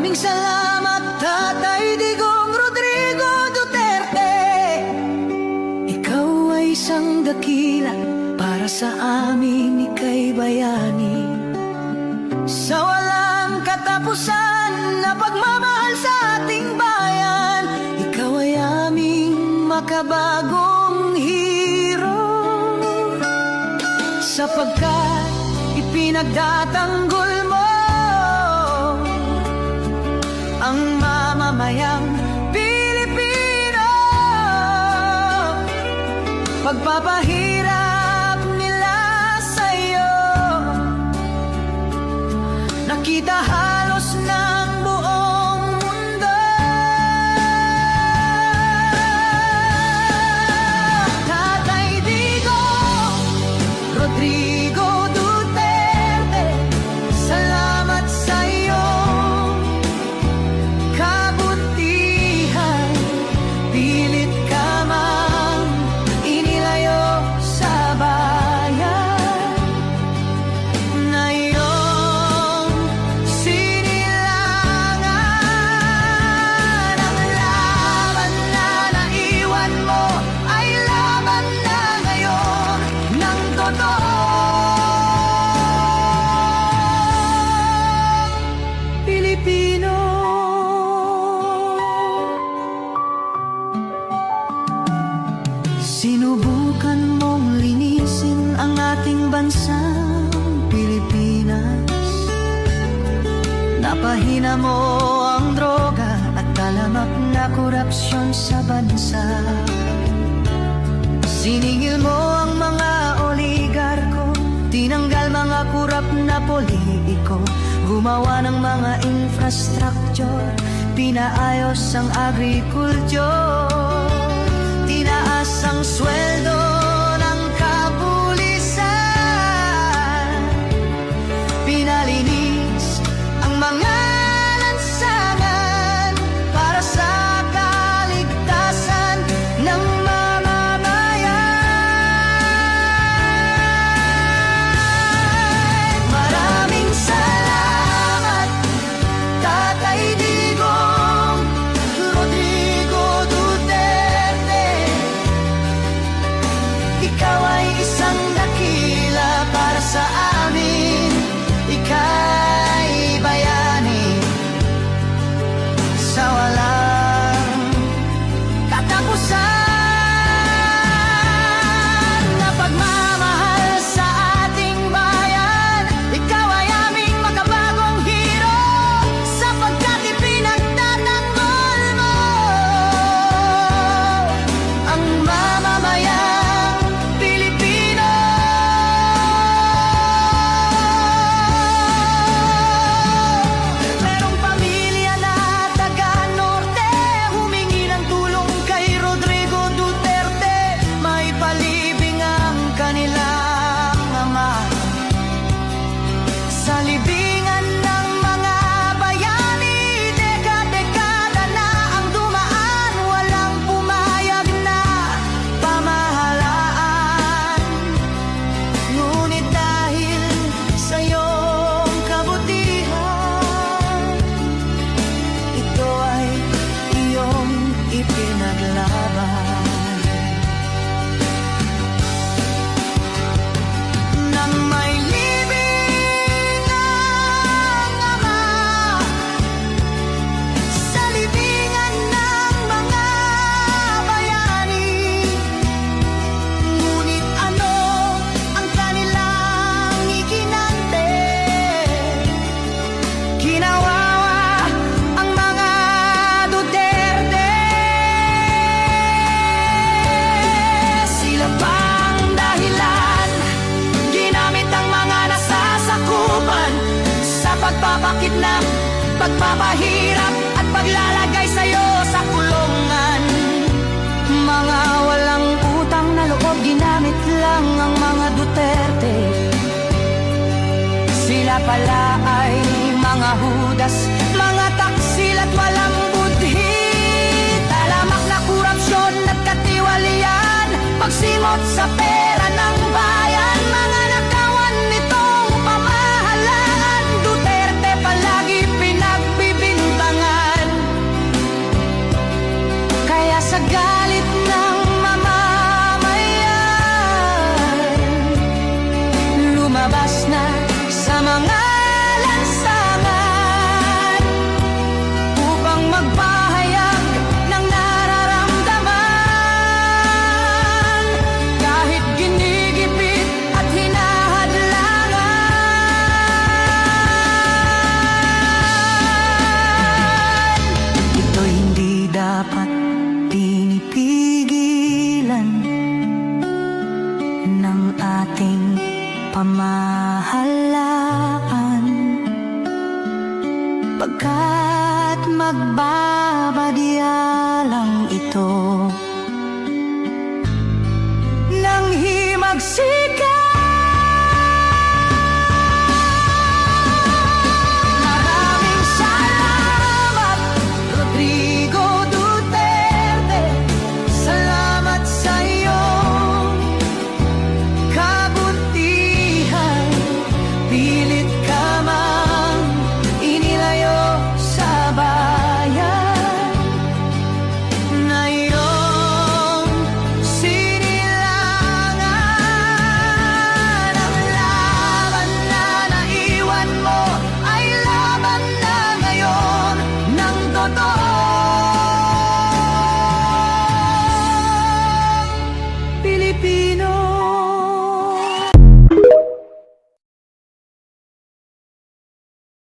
Maraming salamat, Tatay Digong Rodrigo Duterte. Ikaw ay isang dakila para sa amin, ika'y bayani. Sa walang katapusan na pagmamahal sa ating bayan, ikaw ay aming makabagong hero. Sapagkat ipinagdatanggol mo ang mamamayang Pilipino. Pagpapahirap nila sa'yo, nakita halos ng buong mundo. Tatay Digong Rodrigo Duterte, salamat sa iyong kabutihan. Pilit ka mang inilayo sa bayan na iyong sinilangan. Ang laban na naiwan mo ay laban na ngayon ng totoo. Pilipino. Sinubukan mong linisin ang ating bansang Pilipinas. Napahina mo ang droga at talamak na korupsyon sa bansa. Siningil mo ang mga oligarko, tinanggal mga kurap na politiko, gumawa ng mga infrastructure, pinaayos ang agrikulture, tinaas ang sweldo ng kapulisan, pinalinis ang mga lansangan para sa kaligtasan ng mamamayan. Maraming salamat, Tatay Digong Rodrigo Duterte. Ikaw ay isang dakila para sa amin, ika'y bayani. Sa walang katapusan na pagmamahal sa ating bayan, ikaw ay aming makabagong hero. Sapagkat ipinagtatanggol mo ang mamamayang Pilipino. Merong pamilya na taga-norte, humingi ng tulong kay Rodrigo Duterte. May palibing ang kanilang ama sa libingan ng mga bayani. Dekada-dekada na ang dumaan, walang pumayag na pamahalaan. Ngunit dahil sa iyong kabutihan, ito ay iyong ipinaglaban. Nang may libing ang ama sa libingan ng mga bayani, ngunit ano ang kanilang ikinante? Kinawawa ang mga Duterte. Sila pa ang dahilan, ginamit ang mga nasasakupan sa pagpapakidnap, pagpapahirap at paglalagay sa'yo sa kulungan. Mga walang utang na loob, ginamit lang ang mga Duterte. Sila pala ay mga hudas, mga taksil at walang budhi. Talamak na korupsyon at katiwalian, pagsimot sa pera ng bayan. Mga nakawan nitong pamahalaan, Duterte palagi pinagbibinta. At magbabadya lang ito nang himagsikan